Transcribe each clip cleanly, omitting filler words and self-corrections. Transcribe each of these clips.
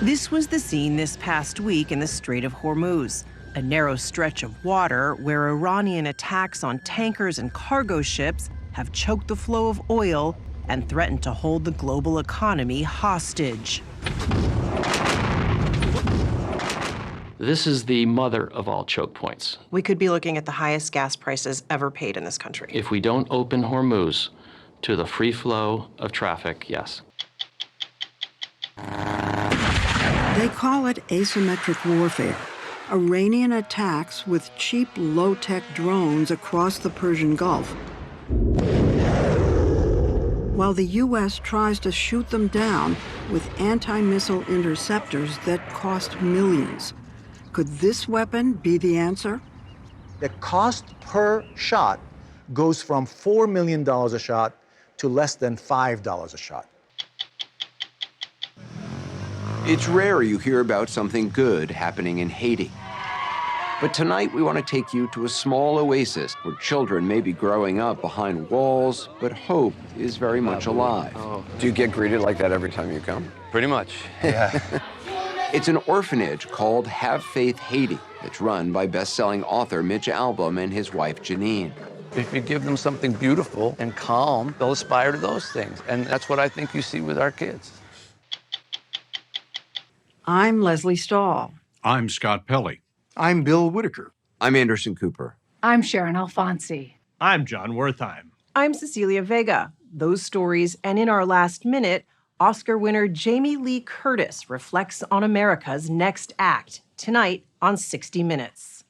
This was the scene this past week in the Strait of Hormuz, a narrow stretch of water where Iranian attacks on tankers and cargo ships have choked the flow of oil and threatened to hold the global economy hostage. This is the mother of all choke points. We could be looking at the highest gas prices ever paid in this country. If we don't open Hormuz to the free flow of traffic, yes. They call it asymmetric warfare. Iranian attacks with cheap, low-tech drones across the Persian Gulf, while the U.S. tries to shoot them down with anti-missile interceptors that cost millions. Could this weapon be the answer? The cost per shot goes from $4 million a shot to less than $5 a shot. It's rare you hear about something good happening in Haiti. But tonight we want to take you to a small oasis where children may be growing up behind walls, but hope is very much alive. Do you get greeted like that every time you come? Pretty much, yeah. It's an orphanage called Have Faith Haiti. It's run by best-selling author Mitch Albom and his wife Janine. If you give them something beautiful and calm, they'll aspire to those things. And that's what I think you see with our kids. I'm Leslie Stahl. I'm Scott Pelley. I'm Bill Whitaker. I'm Anderson Cooper. I'm Sharon Alfonsi. I'm John Wertheim. I'm Cecilia Vega. Those stories, and in our last minute, Oscar winner Jamie Lee Curtis reflects on America's next act, tonight on 60 Minutes.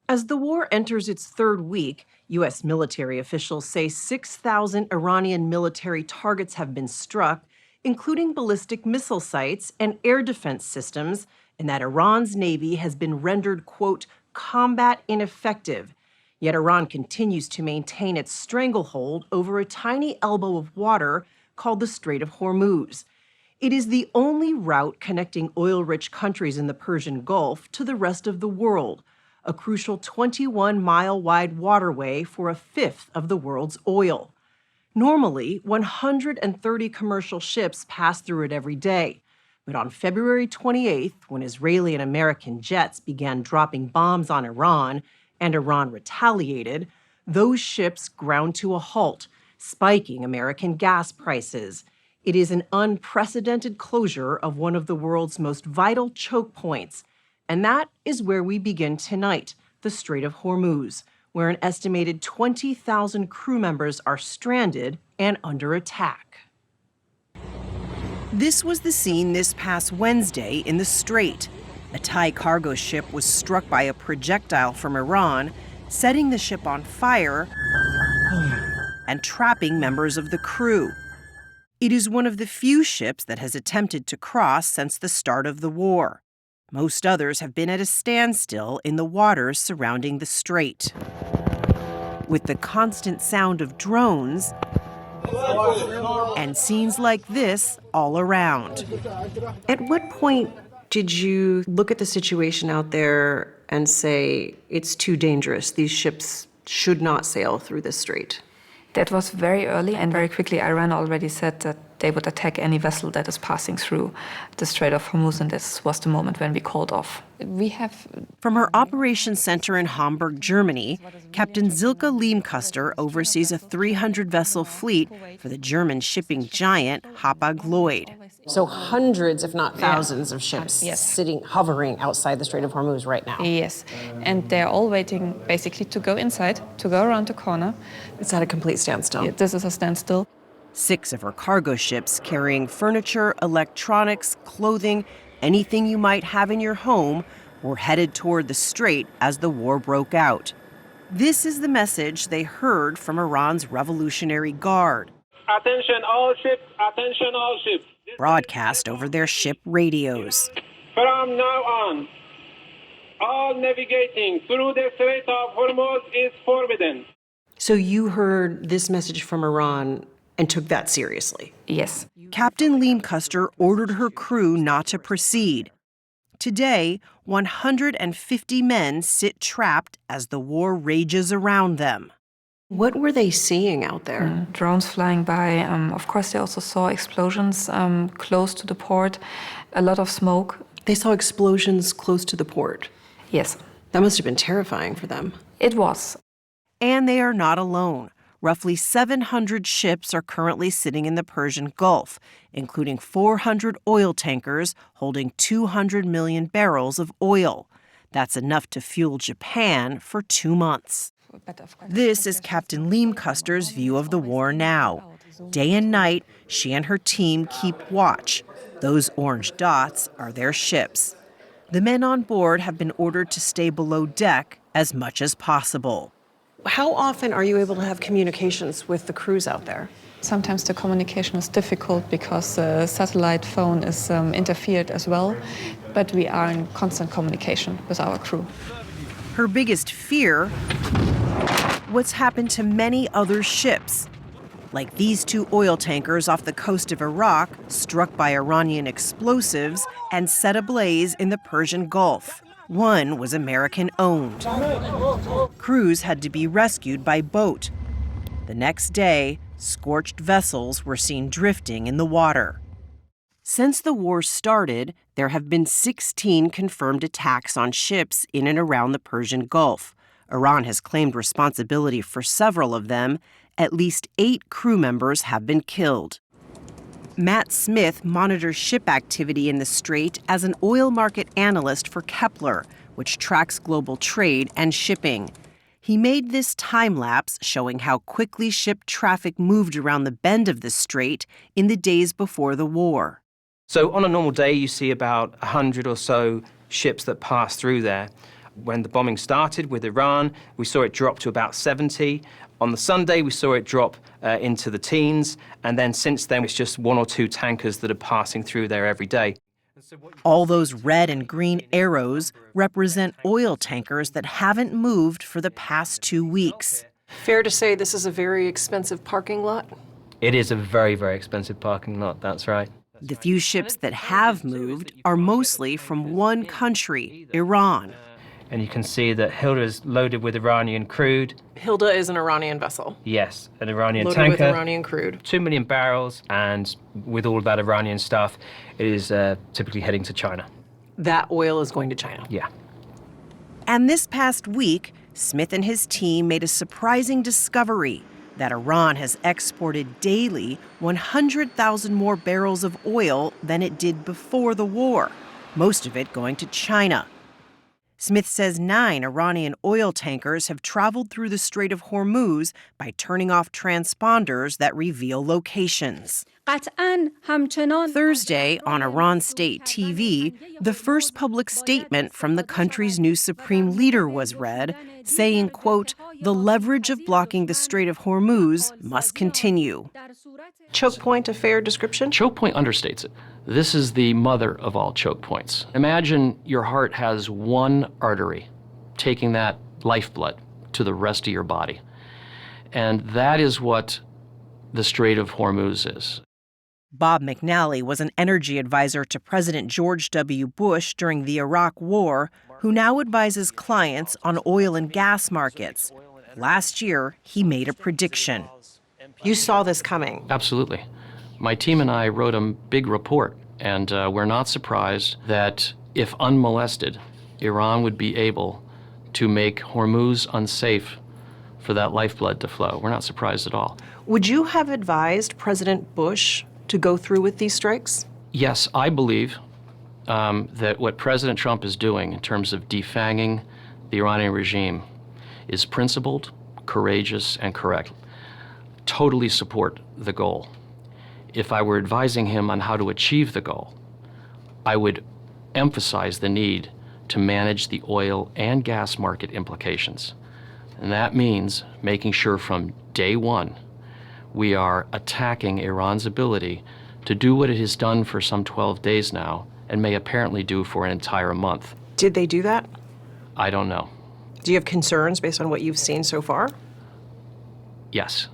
As the war enters its third week, U.S. military officials say 6,000 Iranian military targets have been struck, including ballistic missile sites and air defense systems, and that Iran's Navy has been rendered, quote, combat ineffective. Yet Iran continues to maintain its stranglehold over a tiny elbow of water called the Strait of Hormuz. It is the only route connecting oil-rich countries in the Persian Gulf to the rest of the world, a crucial 21-mile-wide waterway for a fifth of the world's oil. Normally, 130 commercial ships pass through it every day. But on February 28th, when Israeli and American jets began dropping bombs on Iran, and Iran retaliated, those ships ground to a halt, spiking American gas prices. It is an unprecedented closure of one of the world's most vital choke points. And that is where we begin tonight, the Strait of Hormuz, where an estimated 20,000 crew members are stranded and under attack. This was the scene this past Wednesday in the Strait. A Thai cargo ship was struck by a projectile from Iran, setting the ship on fire and trapping members of the crew. It is one of the few ships that has attempted to cross since the start of the war. Most others have been at a standstill in the waters surrounding the strait. With the constant sound of drones and scenes like this all around. At what point did you look at the situation out there and say, it's too dangerous, these ships should not sail through this strait? That was very early, and very quickly Iran already said that they would attack any vessel that is passing through the Strait of Hormuz, and this was the moment when we called off. From her operations center in Hamburg, Germany, Captain Silke Leemkuster oversees a 300-vessel fleet for the German shipping giant Hapag-Lloyd. So hundreds, if not thousands, of ships hovering outside the Strait of Hormuz right now. Yes, and they're all waiting basically to go inside, to go around the corner. It's at a complete standstill. Yeah, this is a standstill. 6 of her cargo ships carrying furniture, electronics, clothing, anything you might have in your home were headed toward the strait as the war broke out. This is the message they heard from Iran's Revolutionary Guard. Attention all ships, attention all ships. Broadcast over their ship radios. From now on, all navigating through the Strait of Hormuz is forbidden. So you heard this message from Iran and took that seriously? Yes. Captain Leemkuster ordered her crew not to proceed. Today, 150 men sit trapped as the war rages around them. What were they seeing out there? Drones flying by. Of course, they also saw explosions close to the port, a lot of smoke. They saw explosions close to the port. Yes. That must have been terrifying for them. It was. And they are not alone. Roughly 700 ships are currently sitting in the Persian Gulf, including 400 oil tankers holding 200 million barrels of oil. That's enough to fuel Japan for 2 months. This is Captain Liam Custer's view of the war now. Day and night, she and her team keep watch. Those orange dots are their ships. The men on board have been ordered to stay below deck as much as possible. How often are you able to have communications with the crews out there? Sometimes the communication is difficult because the satellite phone is interfered as well, but we are in constant communication with our crew. Her biggest fear, what's happened to many other ships, like these 2 oil tankers off the coast of Iraq, struck by Iranian explosives and set ablaze in the Persian Gulf. One was American-owned. Crews had to be rescued by boat. The next day, scorched vessels were seen drifting in the water. Since the war started, there have been 16 confirmed attacks on ships in and around the Persian Gulf. Iran has claimed responsibility for several of them. At least 8 crew members have been killed. Matt Smith monitors ship activity in the Strait as an oil market analyst for Kepler, which tracks global trade and shipping. He made this time lapse showing how quickly ship traffic moved around the bend of the Strait in the days before the war. So on a normal day, you see about 100 or so ships that pass through there. When the bombing started with Iran, we saw it drop to about 70. On the Sunday, we saw it drop into the teens, and then since then, it's just 1 or 2 tankers that are passing through there every day. All those red and green arrows represent oil tankers that haven't moved for the past 2 weeks. Fair to say this is a very expensive parking lot? It is a very, very expensive parking lot, that's right. The few ships that have moved are mostly from one country, Iran. And you can see that Hilda is loaded with Iranian crude. Hilda is an Iranian vessel. Yes, an Iranian loaded tanker. With Iranian crude. 2 million barrels, and with all of that Iranian stuff, it is typically heading to China. That oil is going to China? Yeah. And this past week, Smith and his team made a surprising discovery that Iran has exported daily 100,000 more barrels of oil than it did before the war, most of it going to China. Smith says 9 Iranian oil tankers have traveled through the Strait of Hormuz by turning off transponders that reveal locations. Thursday, on Iran state TV, the first public statement from the country's new supreme leader was read, saying, quote, "The leverage of blocking the Strait of Hormuz must continue." Choke point, a fair description? Choke point understates it. This is the mother of all choke points. Imagine your heart has one artery taking that lifeblood to the rest of your body. And that is what the Strait of Hormuz is. Bob McNally was an energy advisor to President George W. Bush during the Iraq War, who now advises clients on oil and gas markets. Last year, he made a prediction. You saw this coming. Absolutely. My team and I wrote a big report, and we're not surprised that if unmolested, Iran would be able to make Hormuz unsafe for that lifeblood to flow. We're not surprised at all. Would you have advised President Bush to go through with these strikes? Yes, I believe that what President Trump is doing in terms of defanging the Iranian regime is principled, courageous, and correct. Totally support the goal. If I were advising him on how to achieve the goal, I would emphasize the need to manage the oil and gas market implications. And that means making sure from day one we are attacking Iran's ability to do what it has done for some 12 days now and may apparently do for an entire month. Did they do that? I don't know. Do you have concerns based on what you've seen so far? Yes.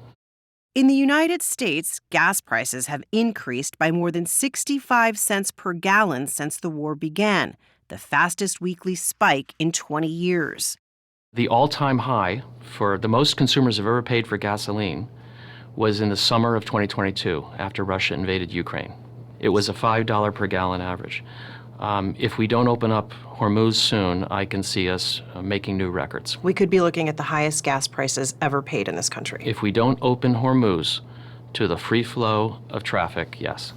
In the United States, gas prices have increased by more than 65 cents per gallon since the war began, the fastest weekly spike in 20 years. The all-time high for the most consumers have ever paid for gasoline was in the summer of 2022 after Russia invaded Ukraine. It was a $5 per gallon average. If we don't open up Hormuz soon, I can see us making new records. We could be looking at the highest gas prices ever paid in this country. If we don't open Hormuz to the free flow of traffic, yes.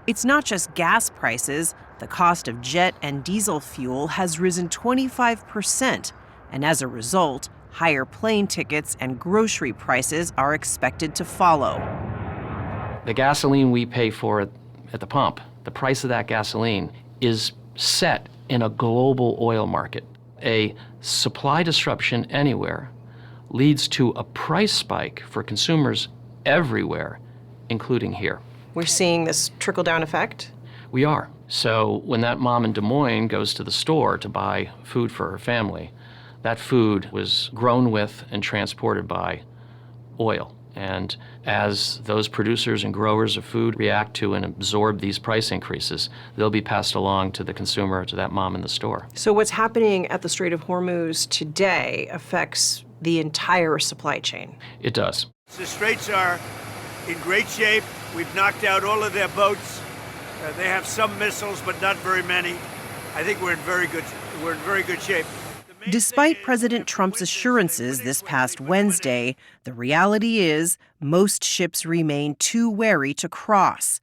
It's not just gas prices. The cost of jet and diesel fuel has risen 25%, and as a result, higher plane tickets and grocery prices are expected to follow. The gasoline we pay for at the pump, the price of that gasoline is set in a global oil market. A supply disruption anywhere leads to a price spike for consumers everywhere, including here. We're seeing this trickle-down effect? We are. So when that mom in Des Moines goes to the store to buy food for her family, that food was grown with and transported by oil. And as those producers and growers of food react to and absorb these price increases, they'll be passed along to the consumer, to that mom in the store. So what's happening at the Strait of Hormuz today affects the entire supply chain? It does. The straits are in great shape. We've knocked out all of their boats. They have some missiles, but not very many. I think we're in very good shape. Despite President Trump's assurances this past Wednesday, the reality is most ships remain too wary to cross.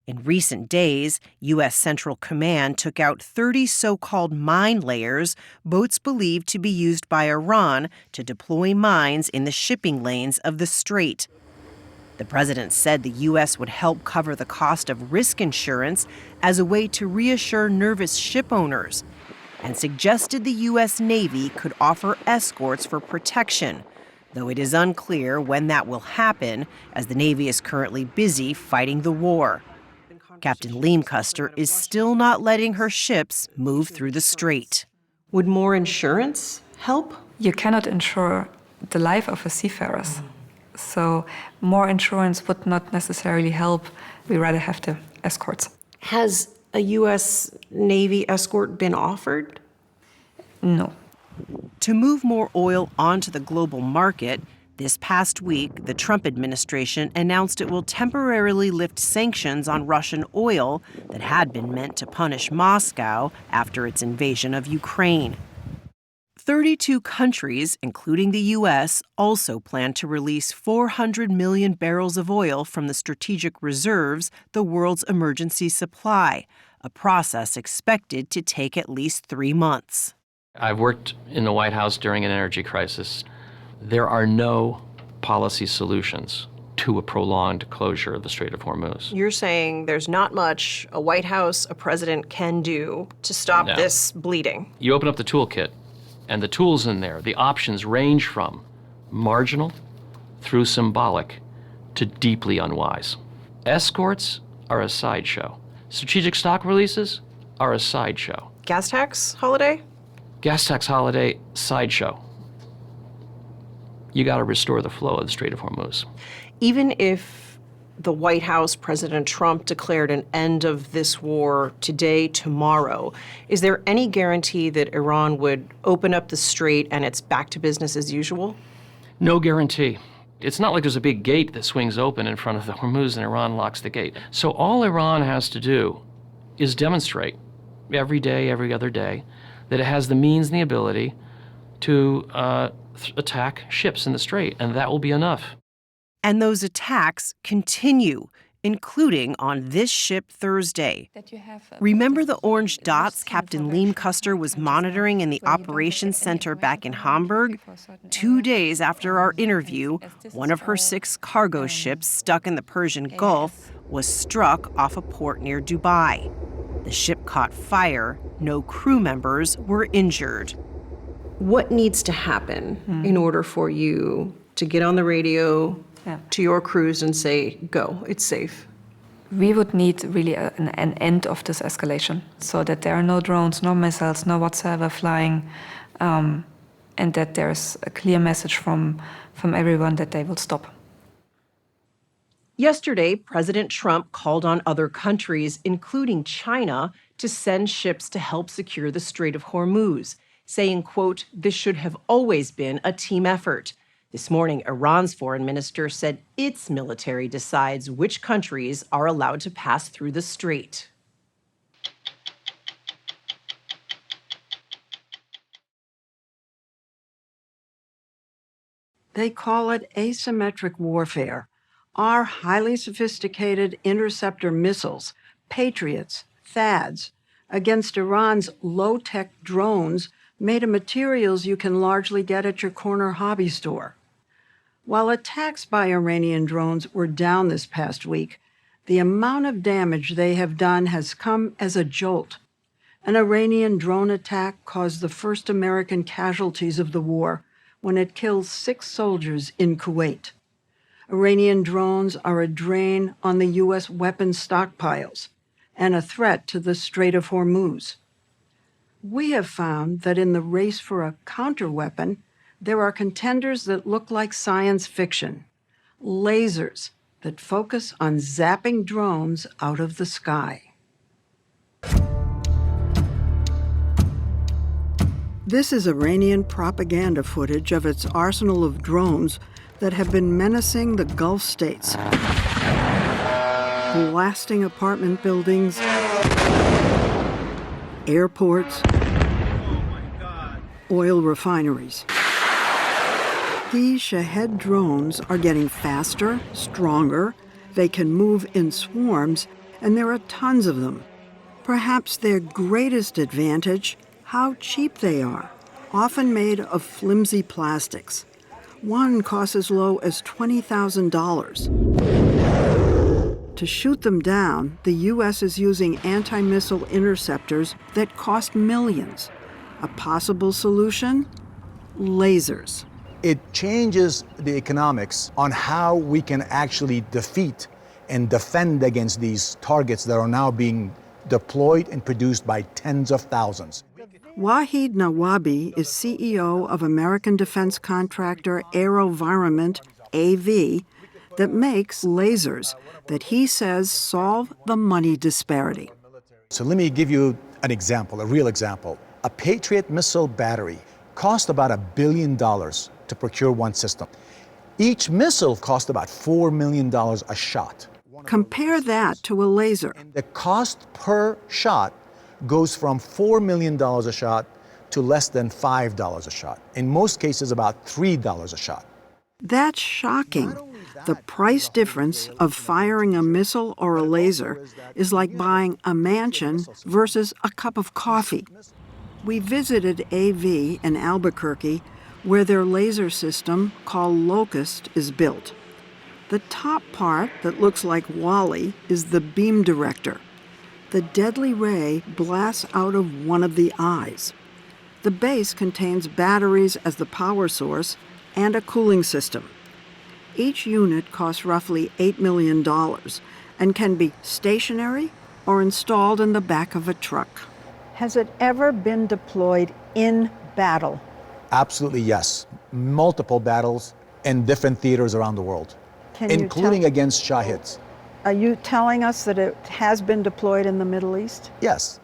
In recent days, U.S. Central Command took out 30 so-called mine layers, boats believed to be used by Iran to deploy mines in the shipping lanes of the strait. The president said the U.S. would help cover the cost of risk insurance as a way to reassure nervous ship owners, and suggested the U.S. Navy could offer escorts for protection, though it is unclear when that will happen, as the Navy is currently busy fighting the war. Captain Leemcuster is still not letting her ships move through the strait. Would more insurance help? You cannot insure the life of a seafarers. So more insurance would not necessarily help. We rather have the escorts. Has a U.S. Navy escort been offered? No. To move more oil onto the global market, this past week, the Trump administration announced it will temporarily lift sanctions on Russian oil that had been meant to punish Moscow after its invasion of Ukraine. 32 countries, including the U.S., also plan to release 400 million barrels of oil from the strategic reserves, the world's emergency supply, a process expected to take at least 3 months. I've worked in the White House during an energy crisis. There are no policy solutions to a prolonged closure of the Strait of Hormuz. You're saying there's not much a White House, a president can do to stop this bleeding? You open up the toolkit, and the tools in there, the options range from marginal through symbolic to deeply unwise. Escorts are a sideshow. Strategic stock releases are a sideshow. Gas tax holiday? Gas tax holiday, sideshow. You got to restore the flow of the Strait of Hormuz. Even if the White House, President Trump declared an end of this war today, tomorrow, is there any guarantee that Iran would open up the strait and it's back to business as usual? No guarantee. It's not like there's a big gate that swings open in front of the Hormuz and Iran locks the gate. So all Iran has to do is demonstrate every day, every other day, that it has the means and the ability to attack ships in the strait, and that will be enough. And those attacks continue, including on this ship Thursday. Remember the orange dots Captain Leemcuster was monitoring in the operations center back in Hamburg? 2 days after our interview, one of her 6 cargo ships stuck in the Persian Gulf was struck off a port near Dubai. The ship caught fire. No crew members were injured. What needs to happen in order for you to get on the radio to your crews and say, go, it's safe? We would need really an end of this escalation, so that there are no drones, no missiles, no whatsoever flying, and that there's a clear message from everyone that they will stop. Yesterday, President Trump called on other countries, including China, to send ships to help secure the Strait of Hormuz, saying, quote, "This should have always been a team effort." This morning, Iran's foreign minister said its military decides which countries are allowed to pass through the strait. They call it asymmetric warfare. Our highly sophisticated interceptor missiles, Patriots, THAADs, against Iran's low-tech drones made of materials you can largely get at your corner hobby store. While attacks by Iranian drones were down this past week, the amount of damage they have done has come as a jolt. An Iranian drone attack caused the first American casualties of the war when it killed 6 soldiers in Kuwait. Iranian drones are a drain on the U.S. weapons stockpiles and a threat to the Strait of Hormuz. We have found that in the race for a counterweapon, there are contenders that look like science fiction, lasers that focus on zapping drones out of the sky. This is Iranian propaganda footage of its arsenal of drones that have been menacing the Gulf states, blasting apartment buildings, airports, oil refineries. These Shahed drones are getting faster, stronger, they can move in swarms, and there are tons of them. Perhaps their greatest advantage, how cheap they are, often made of flimsy plastics. One costs as low as $20,000. To shoot them down, the U.S. is using anti-missile interceptors that cost millions. A possible solution? Lasers. It changes the economics on how we can actually defeat and defend against these targets that are now being deployed and produced by tens of thousands. Wahid Nawabi is CEO of American defense contractor AeroVironment, AV, that makes lasers that he says solve the money disparity. So let me give you an example, a real example. A Patriot missile battery cost about $1 billion to procure one system. Each missile cost about $4 million a shot. Compare that to a laser. And the cost per shot goes from $4 million a shot to less than $5 a shot. In most cases, about $3 a shot. That's shocking. The price difference of firing a missile or a laser is like buying a mansion versus a cup of coffee. We visited AV in Albuquerque, where their laser system, called Locust, is built. The top part that looks like Wally is the beam director. The deadly ray blasts out of one of the eyes. The base contains batteries as the power source and a cooling system. Each unit costs roughly $8 million and can be stationary or installed in the back of a truck. Has it ever been deployed in battle? Absolutely, yes. Multiple battles in different theaters around the world, including against Shahids. Are you telling us that it has been deployed in the Middle East? Yes.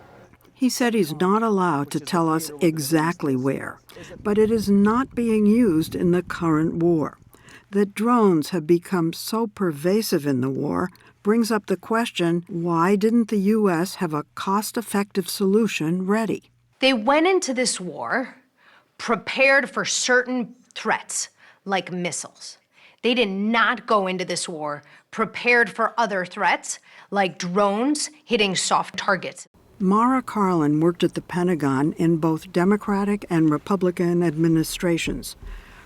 He said he's not allowed to tell us exactly where, but it is not being used in the current war. That drones have become so pervasive in the war brings up the question, why didn't the U.S. have a cost-effective solution ready? They went into this war prepared for certain threats, like missiles. They did not go into this war prepared for other threats, like drones hitting soft targets. Mara Carlin worked at the Pentagon in both Democratic and Republican administrations.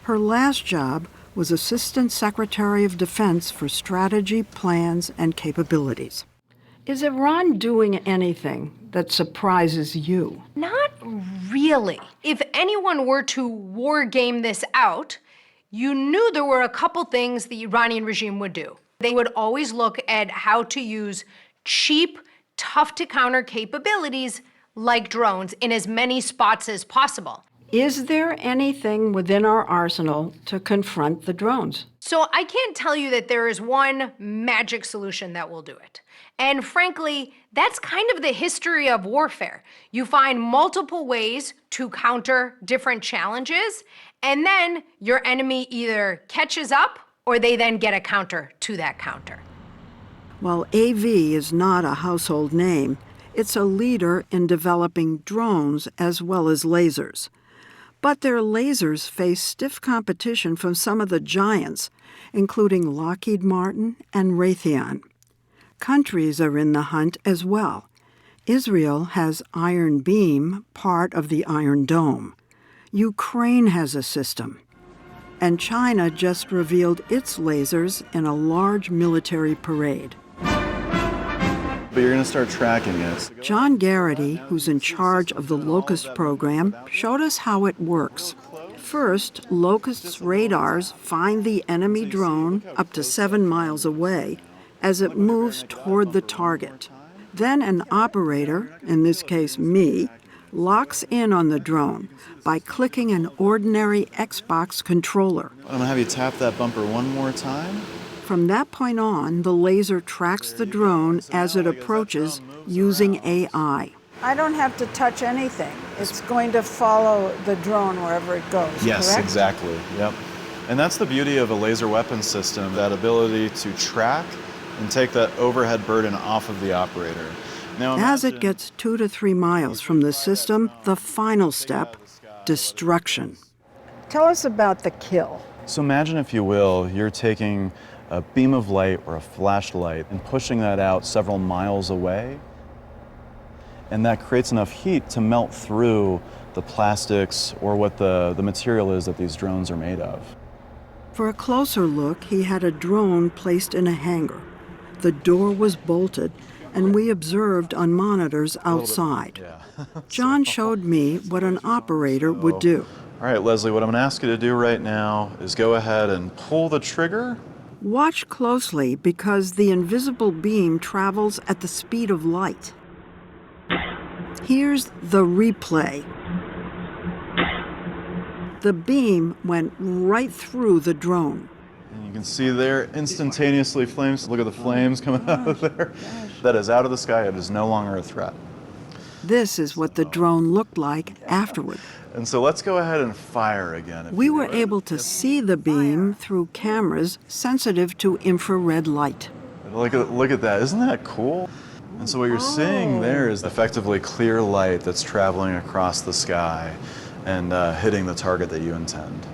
Her last job was Assistant Secretary of Defense for Strategy, Plans, and Capabilities. Is Iran doing anything that surprises you? Not really. If anyone were to war game this out, you knew there were a couple things the Iranian regime would do. They would always look at how to use cheap, tough-to-counter capabilities like drones in as many spots as possible. Is there anything within our arsenal to confront the drones? So I can't tell you that there is one magic solution that will do it. And frankly, that's kind of the history of warfare. You find multiple ways to counter different challenges, and then your enemy either catches up or they then get a counter to that counter. While AV is not a household name, it's a leader in developing drones as well as lasers. But their lasers face stiff competition from some of the giants, including Lockheed Martin and Raytheon. Countries are in the hunt as well. Israel has Iron Beam, part of the Iron Dome. Ukraine has a system. And China just revealed its lasers in a large military parade. But you're going to start tracking it. John Garrity, who's in charge of the LOCUST program, showed us how it works. First, LOCUST's radars find the enemy drone up to 7 miles away as it moves toward the target. Then an operator, in this case me, locks in on the drone by clicking an ordinary Xbox controller. I'm going to have you tap that bumper one more time. From that point on, the laser tracks the drone as it approaches using AI. I don't have to touch anything. It's going to follow the drone wherever it goes, Yes, correct? exactly. Yep. And that's the beauty of a laser weapon system, that ability to track and take that overhead burden off of the operator. Now, As it gets 2 to 3 miles from the system, the final step, destruction. Tell us about the kill. So imagine, if you will, you're taking a beam of light or a flashlight and pushing that out several miles away. And that creates enough heat to melt through the plastics or what the material is that these drones are made of. For a closer look, he had a drone placed in a hangar. The door was bolted, and we observed on monitors outside. John showed me what an operator would do. All right, Leslie, what I'm going to ask you to do right now is go ahead and pull the trigger. Watch closely because the invisible beam travels at the speed of light. Here's the replay. The beam went right through the drone. And you can see there instantaneously flames. Look at the flames coming out of there. That is out of the sky. It is no longer a threat. This is what the drone looked like afterward. And so let's go ahead and fire again. We were able to see the beam through cameras sensitive to infrared light. Look at that. Isn't that cool? And so what you're seeing there is effectively clear light that's traveling across the sky and hitting the target that you intend.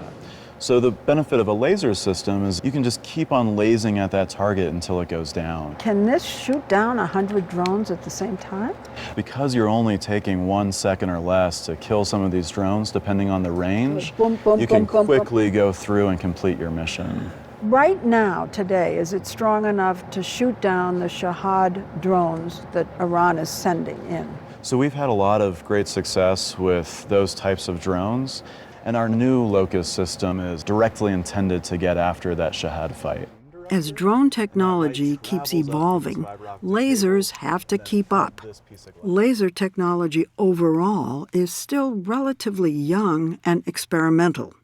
So the benefit of a laser system is you can just keep on lasing at that target until it goes down. Can this shoot down 100 drones at the same time? Because you're only taking 1 second or less to kill some of these drones, depending on the range, you can quickly go through and complete your mission. Right now, today, is it strong enough to shoot down the Shahad drones that Iran is sending in? So we've had a lot of great success with those types of drones. And our new LOCUST system is directly intended to get after that Shahad fight. As drone technology keeps evolving, lasers have to keep up. Laser technology overall is still relatively young and experimental.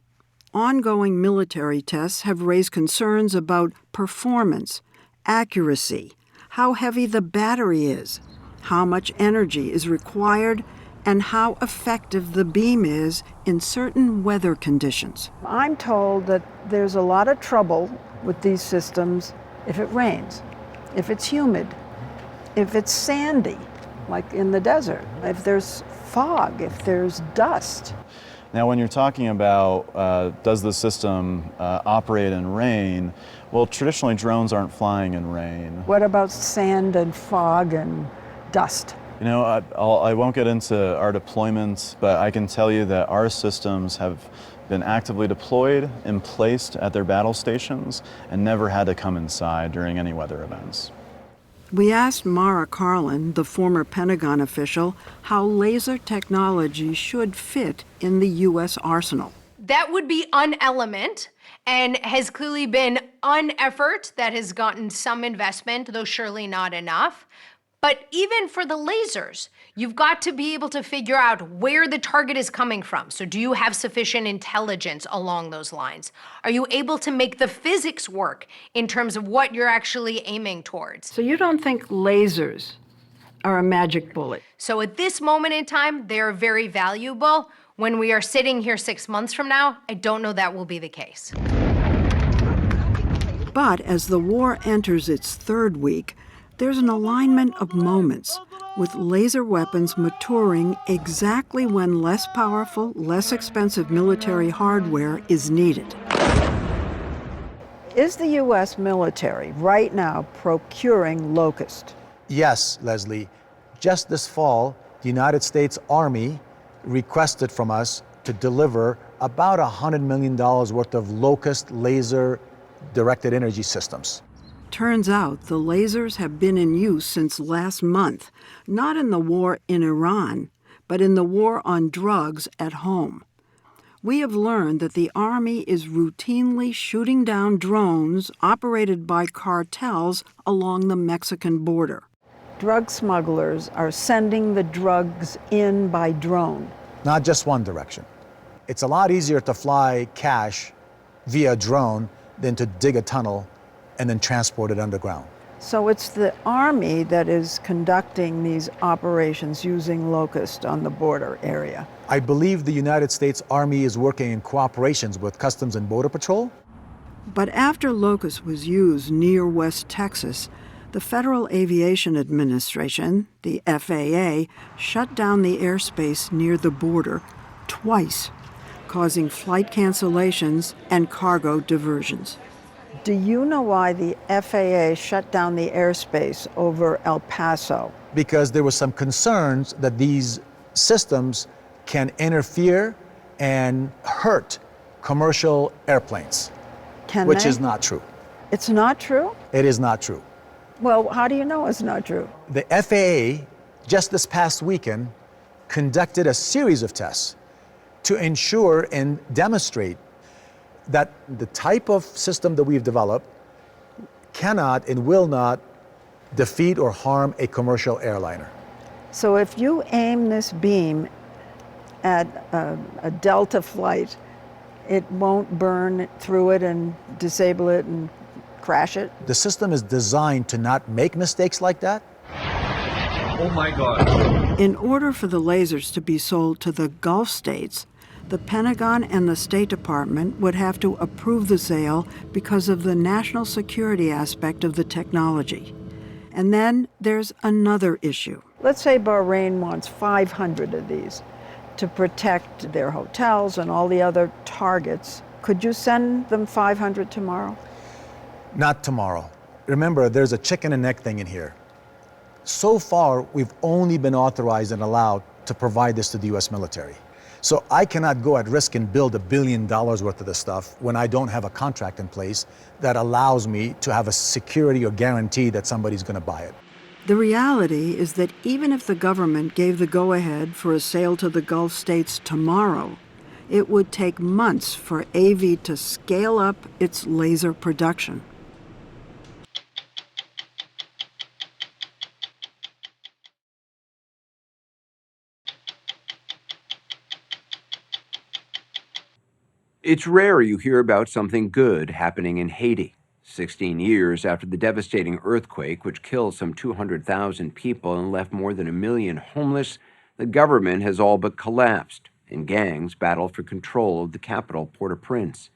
Ongoing military tests have raised concerns about performance, accuracy, how heavy the battery is, how much energy is required, and how effective the beam is in certain weather conditions. I'm told that there's a lot of trouble with these systems if it rains, if it's humid, if it's sandy, like in the desert, if there's fog, if there's dust. Now, when you're talking about does the system operate in rain, well, traditionally drones aren't flying in rain. What about sand and fog and dust? You know, I won't get into our deployments, but I can tell you that our systems have been actively deployed and placed at their battle stations and never had to come inside during any weather events. We asked Mara Carlin, the former Pentagon official, how laser technology should fit in the U.S. arsenal. That would be an element and has clearly been an effort that has gotten some investment, though surely not enough. But even for the lasers, you've got to be able to figure out where the target is coming from. So do you have sufficient intelligence along those lines? Are you able to make the physics work in terms of what you're actually aiming towards? So you don't think lasers are a magic bullet? So at this moment in time, they're very valuable. When we are sitting here 6 months from now, I don't know that will be the case. But as the war enters its third week, there's an alignment of moments, with laser weapons maturing exactly when less powerful, less expensive military hardware is needed. Is the U.S. military right now procuring Locust? Yes, Leslie. Just this fall, the United States Army requested from us to deliver about $100 million worth of Locust laser directed energy systems. Turns out the lasers have been in use since last month, not in the war in Iran, but in the war on drugs at home. We have learned that the Army is routinely shooting down drones operated by cartels along the Mexican border. Drug smugglers are sending the drugs in by drone. Not just one direction. It's a lot easier to fly cash via drone than to dig a tunnel and then transport it underground. So it's the Army that is conducting these operations using Locust on the border area. I believe the United States Army is working in cooperation with Customs and Border Patrol. But after Locust was used near West Texas, the Federal Aviation Administration, the FAA, shut down the airspace near the border twice, causing flight cancellations and cargo diversions. Do you know why the FAA shut down the airspace over El Paso? Because there were some concerns that these systems can interfere and hurt commercial airplanes, which is not true. It's not true? It is not true. Well, how do you know it's not true? The FAA, just this past weekend, conducted a series of tests to ensure and demonstrate that the type of system that we've developed cannot and will not defeat or harm a commercial airliner. So if you aim this beam at a Delta flight, it won't burn through it and disable it and crash it? The system is designed to not make mistakes like that. Oh my God. In order for the lasers to be sold to the Gulf states, the Pentagon and the State Department would have to approve the sale because of the national security aspect of the technology. And then there's another issue. Let's say Bahrain wants 500 of these to protect their hotels and all the other targets. Could you send them 500 tomorrow? Not tomorrow. Remember, there's a chicken and egg thing in here. So far, we've only been authorized and allowed to provide this to the U.S. military. So I cannot go at risk and build $1 billion worth of this stuff when I don't have a contract in place that allows me to have a security or guarantee that somebody's going to buy it. The reality is that even if the government gave the go-ahead for a sale to the Gulf states tomorrow, it would take months for AV to scale up its laser production. It's rare you hear about something good happening in Haiti. 16 years after the devastating earthquake, which killed some 200,000 people and left more than 1 million homeless, the government has all but collapsed, and gangs battle for control of the capital, Port-au-Prince.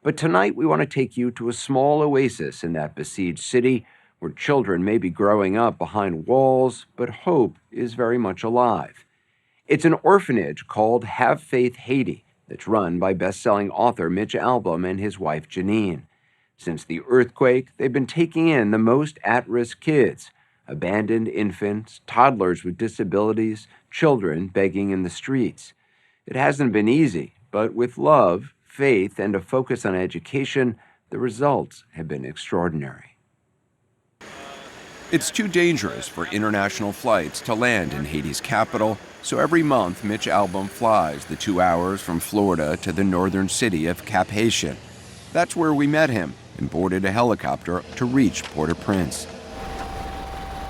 But tonight we want to take you to a small oasis in that besieged city where children may be growing up behind walls, but hope is very much alive. It's an orphanage called Have Faith Haiti that's run by best-selling author Mitch Albom and his wife Janine. Since the earthquake, they've been taking in the most at-risk kids, abandoned infants, toddlers with disabilities, children begging in the streets. It hasn't been easy, but with love, faith, and a focus on education, the results have been extraordinary. It's too dangerous for international flights to land in Haiti's capital, so every month Mitch Albom flies the 2 hours from Florida to the northern city of Cap-Haïtien. That's where we met him and boarded a helicopter to reach Port-au-Prince.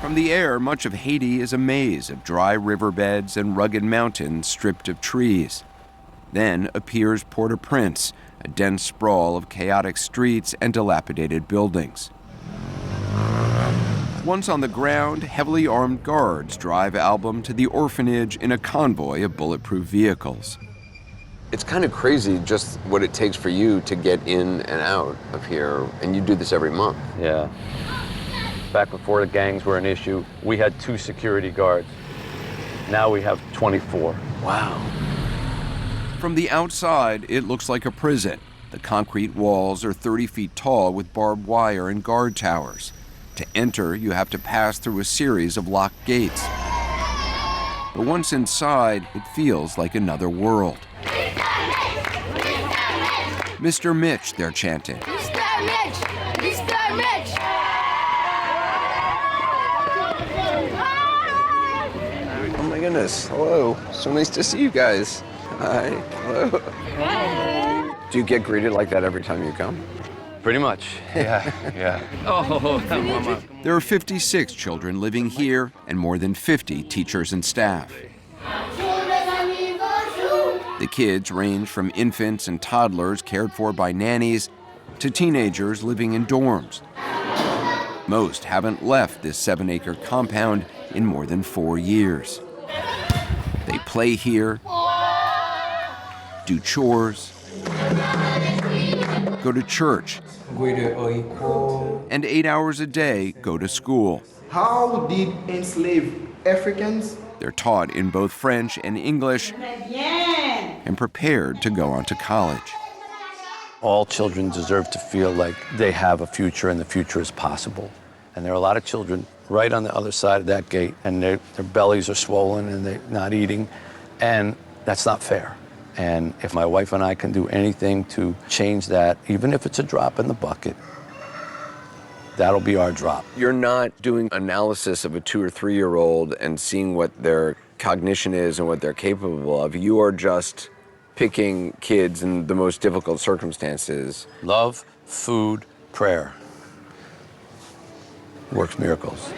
From the air, much of Haiti is a maze of dry riverbeds and rugged mountains stripped of trees. Then appears Port-au-Prince, a dense sprawl of chaotic streets and dilapidated buildings. Once on the ground, heavily armed guards drive Albom to the orphanage in a convoy of bulletproof vehicles. It's kind of crazy just what it takes for you to get in and out of here, and you do this every month. Yeah. Back before the gangs were an issue, we had 2 security guards. Now we have 24. Wow. From the outside, it looks like a prison. The concrete walls are 30 feet tall with barbed wire and guard towers. To enter, you have to pass through a series of locked gates. But once inside, it feels like another world. Mr. Mitch, they're chanting. Mr. Mitch! Mr. Mitch! Oh my goodness, hello. So nice to see you guys. Hi, hello. Do you get greeted like that every time you come? Pretty much, yeah. Oh, there are 56 children living here and more than 50 teachers and staff. The kids range from infants and toddlers cared for by nannies to teenagers living in dorms. Most haven't left this 7-acre compound in more than 4 years. They play here, do chores, go to church, and 8 hours a day go to school. How did enslaved Africans? They're taught in both French and English and prepared to go on to college. All children deserve to feel like they have a future and the future is possible. And there are a lot of children right on the other side of that gate, and their bellies are swollen and they're not eating, and that's not fair. And if my wife and I can do anything to change that, even if it's a drop in the bucket, that'll be our drop. You're not doing analysis of a 2 or 3 year old and seeing what their cognition is and what they're capable of. You are just picking kids in the most difficult circumstances. Love, food, prayer. Works miracles.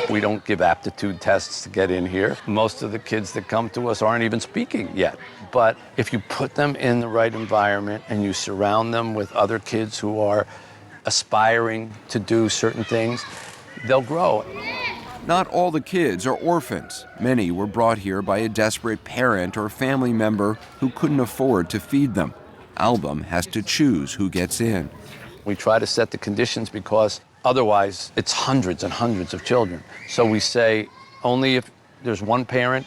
We don't give aptitude tests to get in here. Most of the kids that come to us aren't even speaking yet. But if you put them in the right environment and you surround them with other kids who are aspiring to do certain things, they'll grow. Not all the kids are orphans. Many were brought here by a desperate parent or family member who couldn't afford to feed them. Albom has to choose who gets in. We try to set the conditions because otherwise it's hundreds and hundreds of children. So we say only if there's one parent,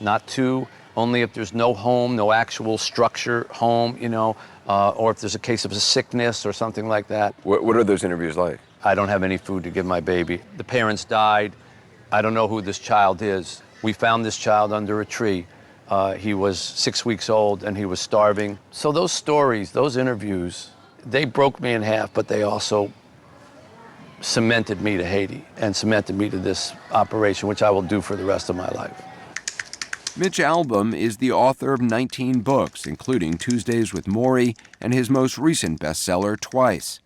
not 2, only if there's no home, no actual structure home, or if there's a case of a sickness or something like that. What are those interviews like? I don't have any food to give my baby. The parents died. I don't know who this child is. We found this child under a tree. He was 6 weeks old and he was starving. So those stories, those interviews, they broke me in half, but they also cemented me to Haiti and cemented me to this operation, which I will do for the rest of my life. Mitch Albom is the author of 19 books, including Tuesdays with Maury and his most recent bestseller, Twice.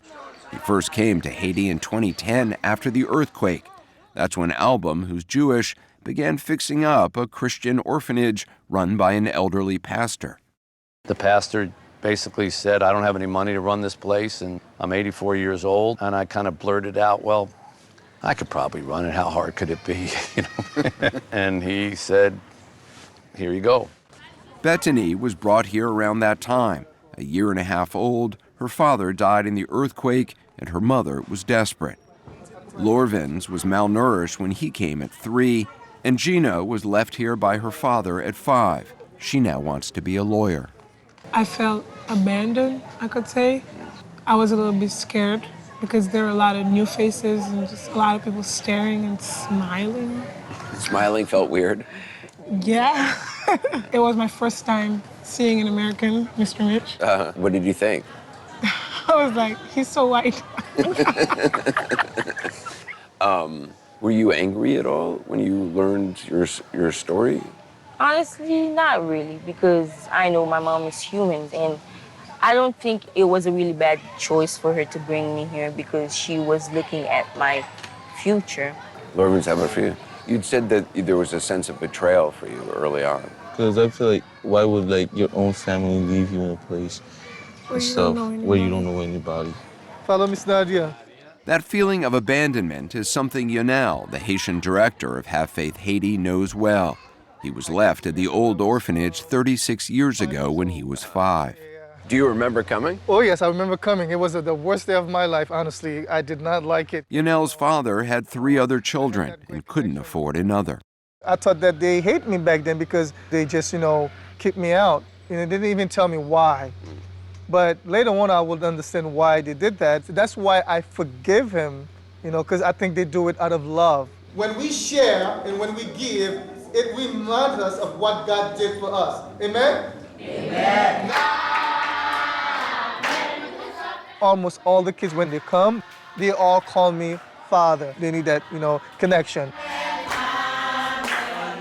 He first came to Haiti in 2010 after the earthquake. That's when Albom, who's Jewish, began fixing up a Christian orphanage run by an elderly pastor. The pastor basically said, I don't have any money to run this place, and I'm 84 years old. And I kind of blurted out, well, I could probably run it. How hard could it be? And he said, here you go. Bethany was brought here around that time. A 1.5 years old, her father died in the earthquake, and her mother was desperate. Lorvins was malnourished when he came at 3, and Gina was left here by her father at 5. She now wants to be a lawyer. I felt abandoned, I could say. I was a little bit scared because there were a lot of new faces and just a lot of people staring and smiling. Smiling felt weird. Yeah. It was my first time seeing an American, Mr. Mitch. What did you think? I was like, he's so white. Were you angry at all when you learned your story? Honestly, not really, because I know my mom is human, and I don't think it was a really bad choice for her to bring me here because she was looking at my future. Lord, what's happening for you? You'd said that there was a sense of betrayal for you early on. Because I feel like, why would your own family leave you in a place Where and you stuff don't know where you anybody. don't know anybody? Follow Miss Nadia. That feeling of abandonment is something Yanel, the Haitian director of Have Faith Haiti, knows well. He was left at the old orphanage 36 years ago when he was 5. Do you remember coming? Oh, yes, I remember coming. It was the worst day of my life, honestly. I did not like it. Yanel's father had 3 other children and couldn't afford another. I thought that they hate me back then because they just, kicked me out. They didn't even tell me why. But later on, I would understand why they did that. That's why I forgive him, because I think they do it out of love. When we share and when we give, it reminds us of what God did for us. Amen? Amen. Almost all the kids, when they come, they all call me father. They need that, connection.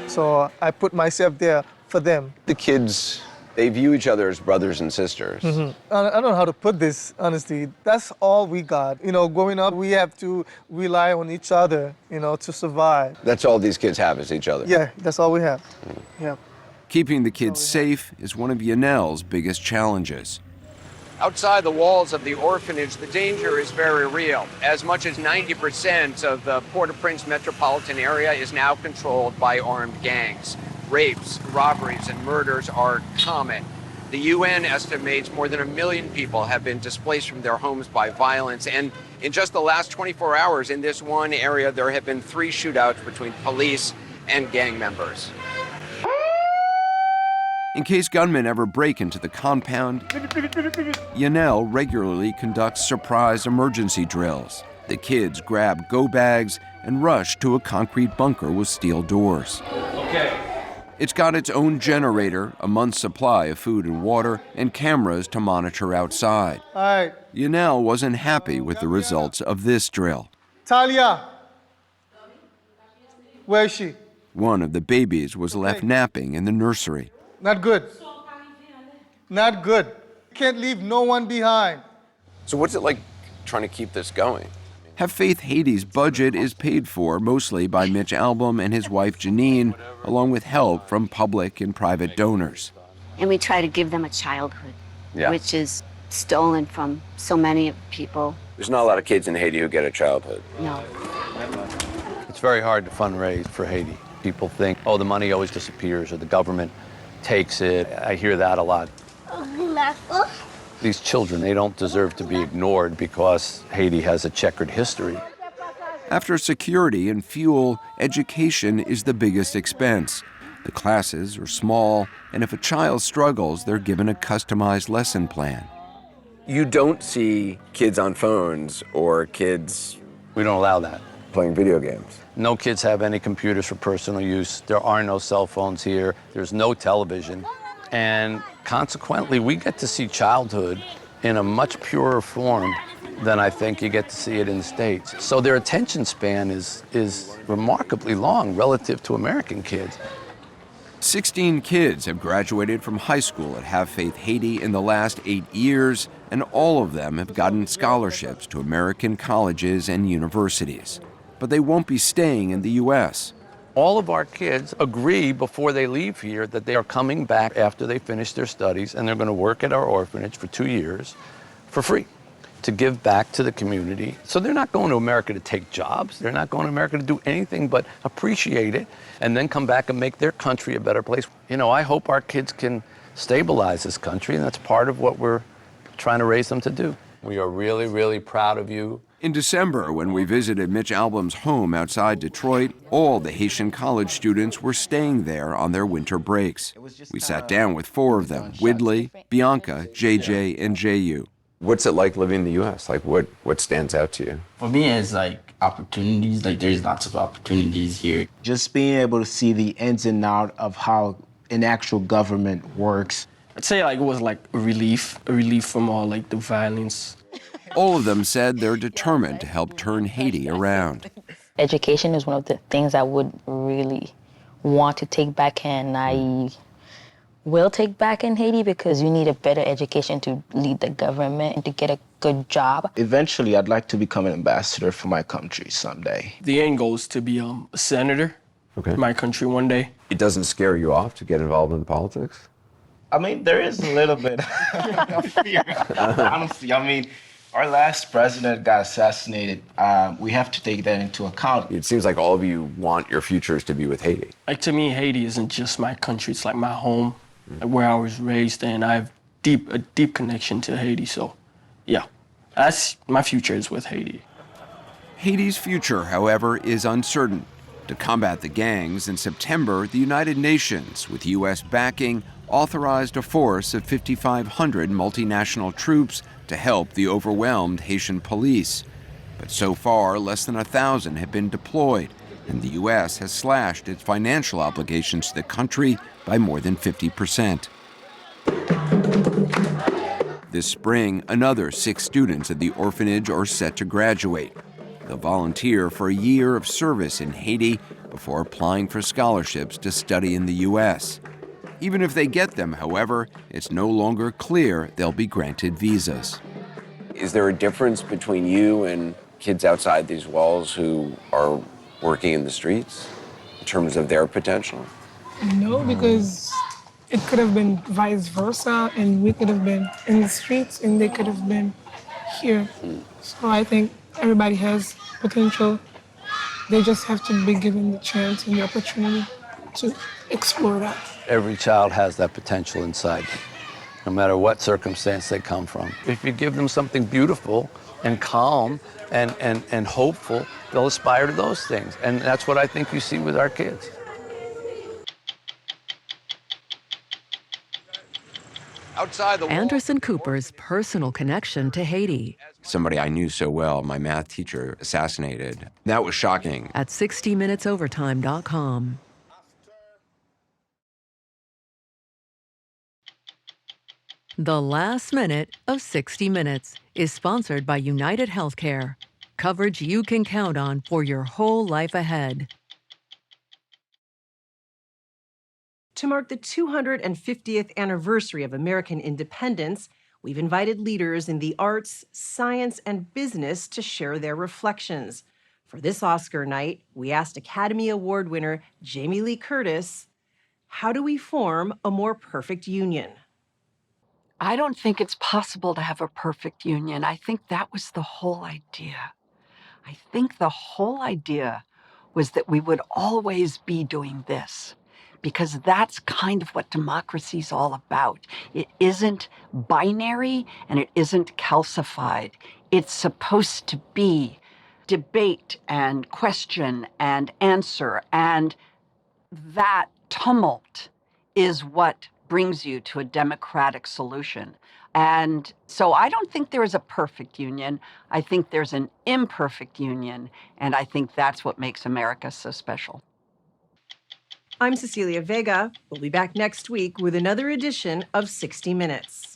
So I put myself there for them. The kids, they view each other as brothers and sisters. Mm-hmm. I don't know how to put this, honestly. That's all we got. Growing up, we have to rely on each other, to survive. That's all these kids have is each other. Yeah, that's all we have. Yeah. Keeping the kids safe is one of Yanel's biggest challenges. Outside the walls of the orphanage, the danger is very real. As much as 90% of the Port-au-Prince metropolitan area is now controlled by armed gangs. Rapes, robberies, and murders are common. The UN estimates more than 1 million people have been displaced from their homes by violence. And in just the last 24 hours in this one area, there have been 3 shootouts between police and gang members. In case gunmen ever break into the compound, Yanel regularly conducts surprise emergency drills. The kids grab go bags and rush to a concrete bunker with steel doors. Okay. It's got its own generator, a month's supply of food and water, and cameras to monitor outside. All right. Yanel wasn't happy with the results of this drill. Talia. Where is she? One of the babies was left napping in the nursery. Not good. Not good. Can't leave no one behind. So what's it like trying to keep this going? Have Faith Haiti's budget is paid for mostly by Mitch Albom and his wife Janine, along with help from public and private donors. And we try to give them a childhood, which is stolen from so many people. There's not a lot of kids in Haiti who get a childhood. No. It's very hard to fundraise for Haiti. People think, oh, the money always disappears or the government takes it. I hear that a lot. These children, they don't deserve to be ignored because Haiti has a checkered history. After security and fuel, education is the biggest expense. The classes are small, and if a child struggles, they're given a customized lesson plan. You don't see kids on phones or kids... We don't allow that. Playing video games. No kids have any computers for personal use. There are no cell phones here. There's no television. And consequently, we get to see childhood in a much purer form than I think you get to see it in the States. So their attention span is remarkably long relative to American kids. 16 kids have graduated from high school at Have Faith Haiti in the last 8 years, and all of them have gotten scholarships to American colleges and universities. But they won't be staying in the U.S. All of our kids agree before they leave here that they are coming back after they finish their studies, and they're going to work at our orphanage for 2 years for free to give back to the community. So they're not going to America to take jobs. They're not going to America to do anything but appreciate it and then come back and make their country a better place. I hope our kids can stabilize this country, and that's part of what we're trying to raise them to do. We are really, really proud of you. In December, when we visited Mitch Albom's home outside Detroit, all the Haitian college students were staying there on their winter breaks. We sat down with 4 of them, Widley, Bianca, JJ, and JU. What's it like living in the U.S.? What stands out to you? For me, it's opportunities. There's lots of opportunities here. Just being able to see the ins and outs of how an actual government works. I'd say it was a relief from all the violence. All of them said they're determined to help turn Haiti around. Education is one of the things I would really want to take back, and I will take back in Haiti because you need a better education to lead the government and to get a good job. Eventually, I'd like to become an ambassador for my country someday. The end goal is to be a senator for my country one day. It doesn't scare you off to get involved in politics? I mean, there is a little bit of fear, honestly. I mean, our last president got assassinated. We have to take that into account. It seems like all of you want your futures to be with Haiti. Like, to me, Haiti isn't just my country. It's like my home, like where I was raised, and I have a deep connection to Haiti. So, yeah, that's my future is with Haiti. Haiti's future, however, is uncertain. To combat the gangs, in September, the United Nations, with U.S. backing, authorized a force of 5,500 multinational troops to help the overwhelmed Haitian police. But so far, less than 1,000 have been deployed, and the U.S. has slashed its financial obligations to the country by more than 50%. This spring, another 6 students at the Orphanage are set to graduate. They'll volunteer for a year of service in Haiti before applying for scholarships to study in the U.S. Even if they get them, however, it's no longer clear they'll be granted visas. Is there a difference between you and kids outside these walls who are working in the streets in terms of their potential? No, because it could have been vice versa, and we could have been in the streets and they could have been here. So I think everybody has potential. They just have to be given the chance and the opportunity to explore that. Every child has that potential inside them, no matter what circumstance they come from. If you give them something beautiful and calm and hopeful, they'll aspire to those things. And that's what I think you see with our kids. Outside the Anderson Cooper's personal connection to Haiti. Somebody I knew so well, my math teacher, assassinated. That was shocking. At 60minutesovertime.com. The last minute of 60 Minutes is sponsored by United Healthcare. Coverage you can count on for your whole life ahead. To mark the 250th anniversary of American independence, we've invited leaders in the arts, science, and business to share their reflections. For this Oscar night, we asked Academy Award winner Jamie Lee Curtis, how do we form a more perfect union? I don't think it's possible to have a perfect union. I think that was the whole idea. I think the whole idea was that we would always be doing this, because that's kind of what democracy's all about. It isn't binary and it isn't calcified. It's supposed to be debate and question and answer, and that tumult is what brings you to a democratic solution. And so I don't think there is a perfect union. I think there's an imperfect union, and I think that's what makes America so special. I'm Cecilia Vega. We'll be back next week with another edition of 60 Minutes.